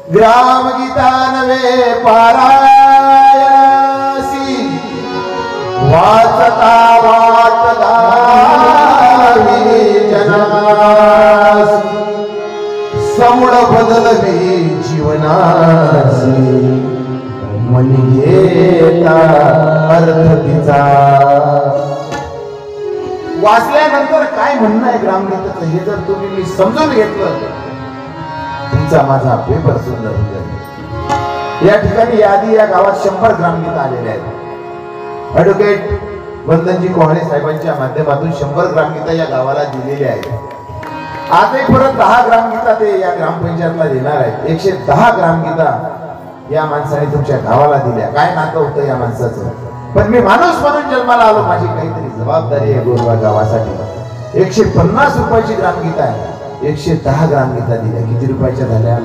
ग्रामगीता नवे पारायसी वाचता वाचता जनास समूळ बदलवे जीवनासी मनी घेता अर्थ तिचा। वाचल्यानंतर काय म्हणणं आहे ग्रामगीताचं हे जर तुम्ही मी समजून घेतलं तुमचा माझा पेपर सुंदर होईल। या ठिकाणी यादी या गावात 100 ग्रामगीता आलेल्या आहेत। ॲडव्होकेट वंदनजी कोहाळे साहेबांच्या माध्यमातून 100 ग्रामगीता या गावाला दिलेल्या आहेत। आजही परत 10 ग्रामगीता ते या ग्रामपंचायतला देणार आहेत। 110 ग्रामगीता या माणसाने तुमच्या गावाला दिल्या। काय नातं होतं या माणसाचं, पण मी माणूस म्हणून जन्माला आलो, माझी काहीतरी जबाबदारी आहे गोरवा गावासाठी। 150 रुपयाची ग्रामगीता आहे, 110 ग्रामगीता दिल्या। किती रुपयाच्या झाल्या?